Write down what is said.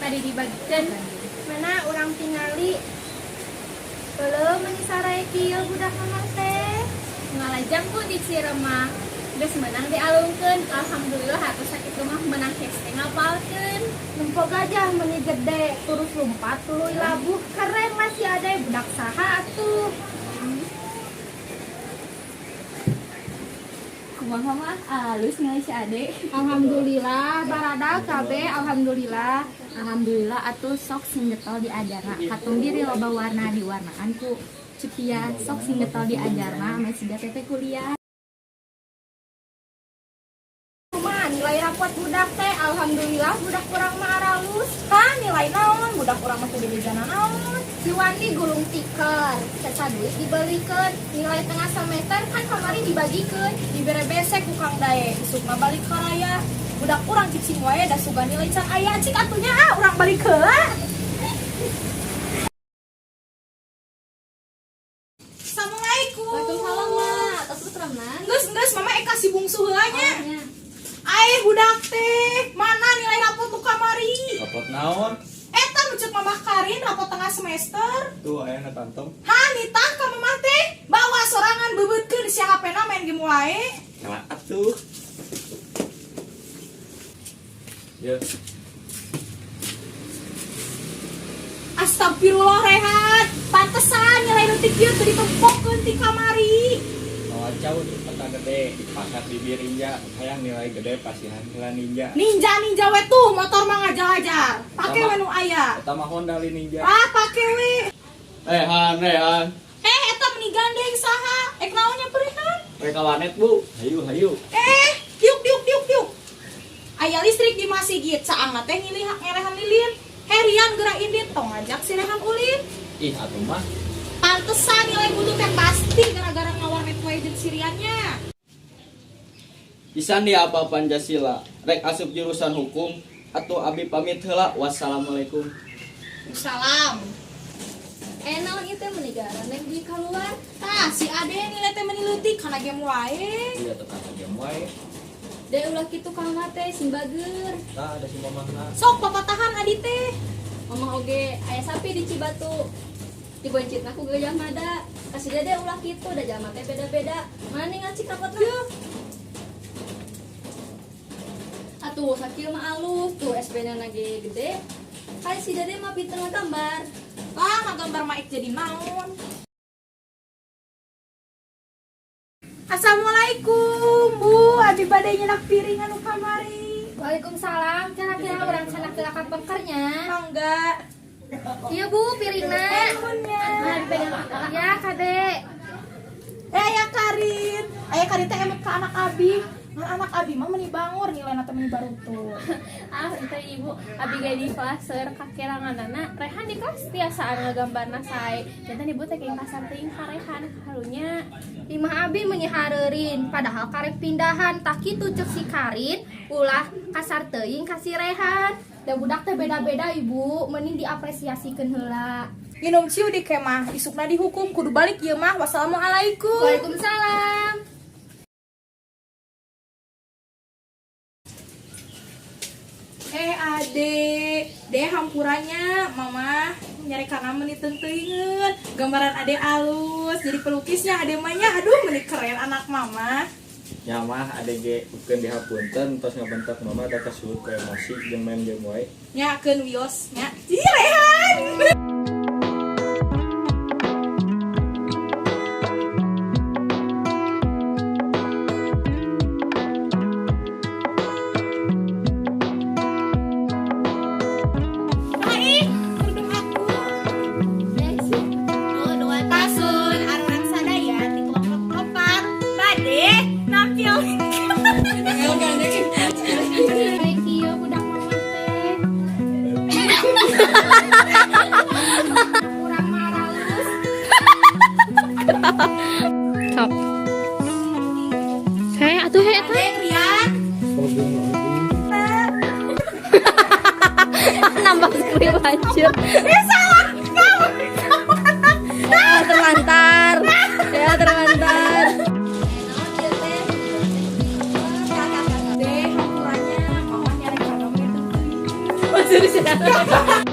tadi dibagikan. Mana orang tingali belum menisaraya kieu budak mama teh. Ngalajang ku di Ciremah. Geus menang dialungkeun. Alhamdulillah atuh sakit rumah menang hese ngapalkeun. Lempok gajah meni gede terus lompat tuluy labuh keren masih ada budak saha atuh. Kumaha mah alus ngalih si Ade. Alhamdulillah barada kabe alhamdulillah. Alhamdulillah atuh sok sing getol diajarna. Katung diri loba warna diwarnaan ku Cepia sok sing getol diajarna ame siga teh kuliah. Kumaha nilai rapot budak teh alhamdulillah budak kurang mah aralus. Kan nilai naon budak kurang mah teu dijana naon. Si Wandi gulung tiker, caca duit dibelikeun, nilai tengah semester kan kamari dibagikeun, dibere besek ku Kang Dae, isuk mah balik ka raya. Budak urang cicing wae da suga nilai can aya cik atunya urang balik heula. Assalamualaikum. Waalaikumsalam mak. Terus temenan. Geus mama eka si bungsu heula nya. Ai budak teh, mana nilai rapot nu kamari? Rapot naon? Eta nu ceuk mamah Karin rapot tengah semester. Tuh aya na tantong. Ha, nitah ka mamah teh bawa sorangan bebeutkeun si HP-na main game wae. Nah, atuh. Ya, Astagfirullah Rehan, pantesan nilai nu ti kieu teu ditempokkeun ti kamari. ngawacau di peta gede, di pasar bibir ninja, hayang nilai gede pasihan nilai ninja. Ninja we tuh motor mah ngajar-ajar. Pake we nu aya. Eta mah Honda li ninja. Ah, pake we. Rehan. Eta meni gandeng saha? Ek naonnya Rehan? Mereka wanet, Bu. Hayu. Diuk. Aya listrik di masjid, saangna teh ngerehan lilin. Herian gerak indit tong ngajak si Rehan ulin. Ih, atuh mah. Pantesan nilai butuh teh pasti gara-gara ngawarnet wae jeung siriannya. Pisan di apa Pancasila? Rek asup jurusan hukum atuh abi pamit heula. Wassalamualaikum. Salam. Naon ieu teh menigara neng di keluar. Tah, si Ade nilai teh menileutik kana game wae. Iya tetap game wae. Da ulah kitu kang teh sing bageur. Tah ada si mamahna. Sok papatahan Adi teh. Mama oge aya sapi di Cibatu. Diboncitna ku gajah mada. Kasih dede ulah kitu da jalma teh beda-beda. Mana nih ngacik rapotna? Atuh sakieu mah alus tuh SB-na lagi gede. Kai si dede mah pinter ngagambar. Ah, ngagambar mah jadi naon. Assalamualaikum, Bu. Abi bade nyenak piring anu kamari. Waalaikumsalam. Kira-kira urang cenah kelakat bengkernya. Mangga. Iya Bu, piringna. Nuhunnya. Nah, dipegang ya, Kade. Aya Karin. Aya Karin teh emet ka anak Abi. Anak Abi mah meni bangur nilaina teh meni baruntut. Ente ibu abi ge di klaser kakiranganana Rehan di kelas tiasaan ngagambarna sae. Jantan ibu teh keing kasar teuing ka Rehan halunya. Imah Abi menyihareurin padahal karek pindahan tak kitu ceuk si Karin ulah kasar teuing ka si Rehan. Da budak teh beda-beda Ibu, mending diapresiasikeun heula. Minum ciu di kemah, isukna dihukum kudu balik ieu mah. Wassalamualaikum. Waalaikumsalam. Ade, deh hampurannya mama nyari kana meni teuingeun. Gambaran Ade alus, jadi pelukisnya Ade mahnya aduh meni keren anak mama. Nya mah ADG bukeun dihapunten tos ngabentak mama da kasulut ku emosi jeung main game wae. Nyakeun wios nya. Ih Rehan. Nambah skrip aja. Terlantar. Ya terlantar. Deh hampurannya mama nyari kana meni teuing. susah.